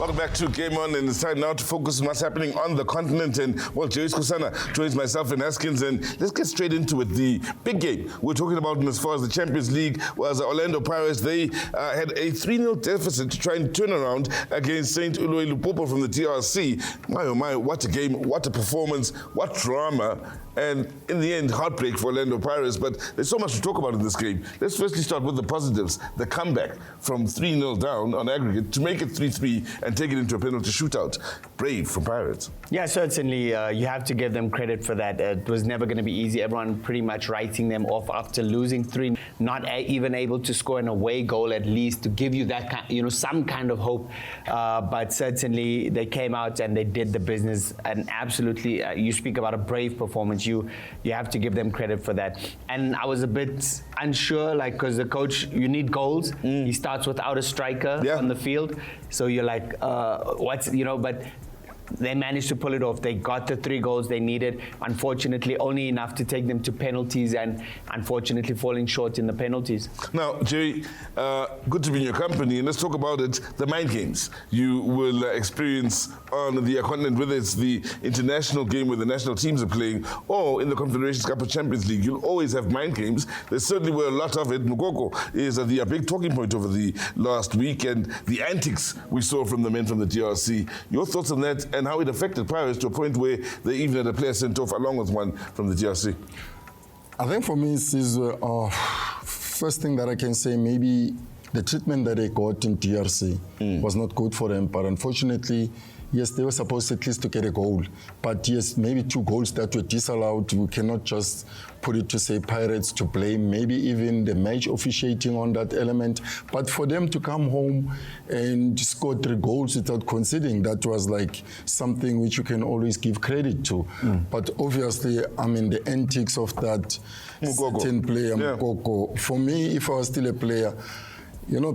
Welcome back to Game On, and it's time now to focus on what's happening on the continent. And, well, Jerry Sikhosana joins myself and Haskins, and let's get straight into it. The big game we're talking about as far as the Champions League was Orlando Pirates. They had a 3-0 deficit to try and turn around against St. Louis Lupopo from the DRC. My, oh my, what a game, what a performance, what drama, and in the end, heartbreak for Orlando Pirates. But there's so much to talk about in this game. Let's firstly start with the positives, the comeback from 3-0 down on aggregate to make it 3-3 and take it into a penalty shootout. Brave from Pirates. Yeah, certainly. You have to give them credit for that. It was never going to be easy. Everyone pretty much writing them off after losing 3, not even able to score an away goal at least to give you that kind, some kind of hope. But certainly they came out and they did the business. And absolutely, you speak about a brave performance. You have to give them credit for that. And I was a bit unsure, because the coach, you need goals. He starts without a striker on the field. So you're like, but they managed to pull it off. They got the 3 goals they needed. Unfortunately, only enough to take them to penalties, and unfortunately falling short in the penalties. Now, Jerry, good to be in your company, and let's talk about it. The mind games you will experience on the continent, whether it's the international game where the national teams are playing or in the Confederations Cup or Champions League, you'll always have mind games. There certainly were a lot of it. Mukoko is a big talking point over the last week, and the antics we saw from the men from the DRC. Your thoughts on that and how it affected Pirates to a point where they even had a player sent off along with one from the DRC? I think for me, Sizwe, first thing that I can say, maybe the treatment that they got in DRC was not good for them, but unfortunately, yes, they were supposed at least to get a goal. But yes, maybe 2 goals that were disallowed. We cannot just put it to say Pirates to blame, maybe even the match officiating on that element. But for them to come home and score 3 goals without conceding, that was like something which you can always give credit to. But obviously, the antics of that certain player, Mukoko, for me, if I was still a player,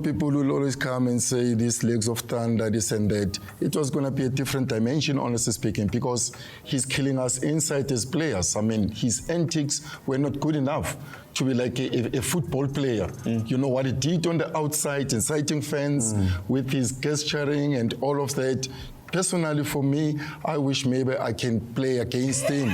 people will always come and say these legs of thunder, this and that. It was going to be a different dimension, honestly speaking, because he's killing us inside as players. His antics were not good enough to be like a football player. You know what he did on the outside, inciting fans with his gesturing and all of that. Personally, for me, I wish maybe I can play against him.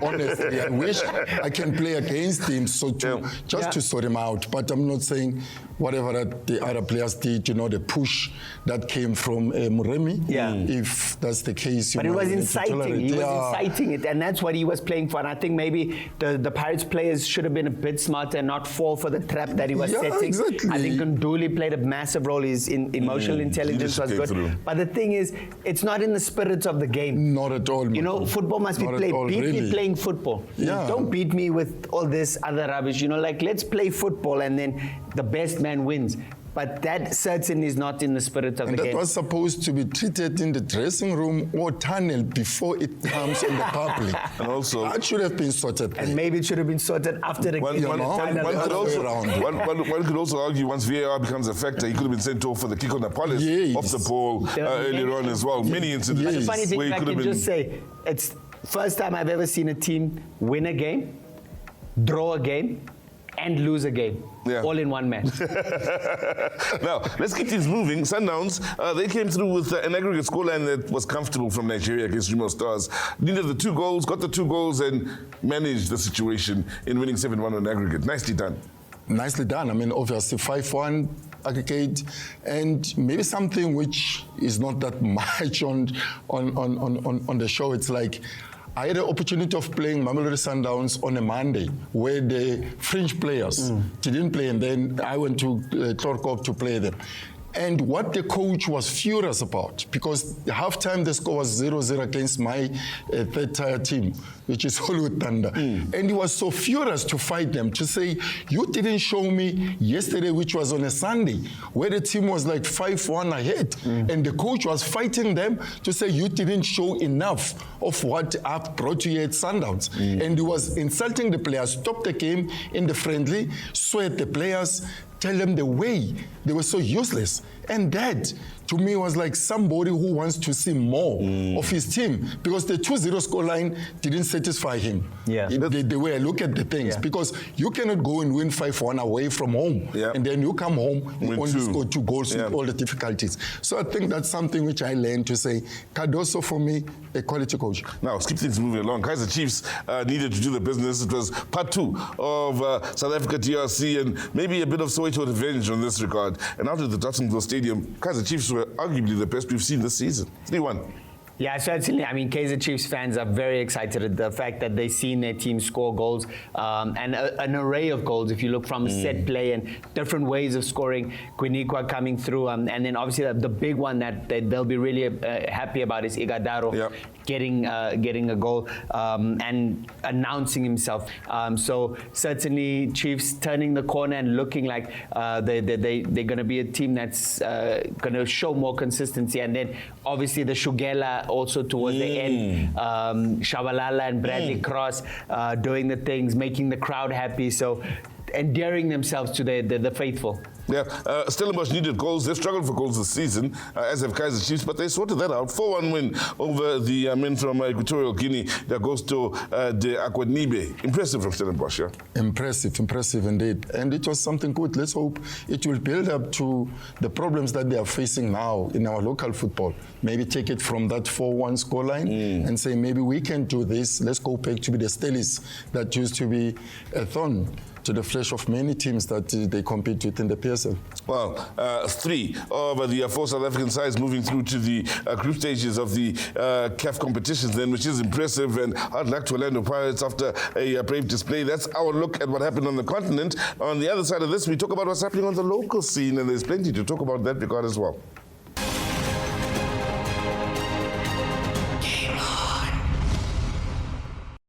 Honestly, I wish I can play against him to sort him out. But I'm not saying whatever that the other players did, the push that came from Muremi. If that's the case, but it was inciting. He was inciting it, and that's what he was playing for. And I think maybe the Pirates players should have been a bit smarter and not fall for the trap that he was setting. Exactly. I think Nduli played a massive role. His emotional intelligence was good. But the thing is, it's not in the spirit of the game. Not at all. Football must be played. Beat me playing football. Don't beat me with all this other rubbish. Let's play football, and then the best man wins. But that certainly is not in the spirit of the game. And that was supposed to be treated in the dressing room or tunnel before it comes in the public. And also, that should have been sorted. And maybe it should have been sorted after the game. One could also argue once VAR becomes a factor, he could have been sent off for the kick on the polish off the ball earlier on as well. Many incidents. The funny thing, I can just say, it's first time I've ever seen a team win a game, draw a game, and lose a game, all in one match. Now, let's keep things moving. Sundowns, they came through with an aggregate scoreline that was comfortable from Nigeria against Remo Stars. Needed the 2 goals, got the 2 goals, and managed the situation in winning 7-1 on aggregate. Nicely done. Nicely done. Obviously 5-1 aggregate, and maybe something which is not that much on the show. It's like, I had the opportunity of playing Mamelodi Sundowns on a Monday where the fringe players didn't play, and then I went to Torkop to play them. And what the coach was furious about, because halftime the score was 0-0 against my third-tier team, which is Hollywood Thunder. And he was so furious to fight them, to say, you didn't show me yesterday, which was on a Sunday, where the team was like 5-1 ahead. And the coach was fighting them to say, you didn't show enough of what I've brought you here at Sundowns. And he was insulting the players, stopped the game in the friendly, sweat the players, tell them the way they were so useless. And that, to me, was like somebody who wants to see more of his team, because the 2-0 scoreline didn't satisfy him. Yeah. The way I look at the things, because you cannot go and win 5-1 away from home, and then you come home, you only score 2 goals with all the difficulties. So I think that's something which I learned to say, Cardoso, for me, a quality coach. Now, let's keep things moving along. Kaizer Chiefs needed to do the business. It was part 2 of South Africa DRC, and maybe a bit of Soweto revenge on this regard. And out of the Dottingville Stadium, Kaizer Chiefs were arguably the best we've seen this season. 3-1. Yeah, certainly. I mean, Kaizer Chiefs fans are very excited at the fact that they've seen their team score goals, and an array of goals. If you look from set play and different ways of scoring, Quinikwa coming through, and then obviously the big one that they'll be really happy about is Igadaro getting a goal and announcing himself. So certainly Chiefs turning the corner and looking like they're going to be a team that's going to show more consistency. And then obviously the Shugela also towards the end, Shabalala and Bradley Cross doing the things, making the crowd happy, so endearing themselves to the faithful. Yeah, Stellenbosch needed goals. They've struggled for goals this season, as have Kaizer Chiefs, but they sorted that out. 4-1 win over the men from Equatorial Guinea. That goes to de Aquanibe. Impressive from Stellenbosch, yeah? Impressive indeed. And it was something good. Let's hope it will build up to the problems that they are facing now in our local football. Maybe take it from that 4-1 scoreline and say, maybe we can do this. Let's go back to be the Stellies that used to be a thorn to the flesh of many teams that they compete with in the PSL. Well, 3 of the 4 South African sides moving through to the group stages of the CAF competitions then, which is impressive, and hard luck to Orlando Pirates after a brave display. That's our look at what happened on the continent. On the other side of this, we talk about what's happening on the local scene, and there's plenty to talk about that regard as well.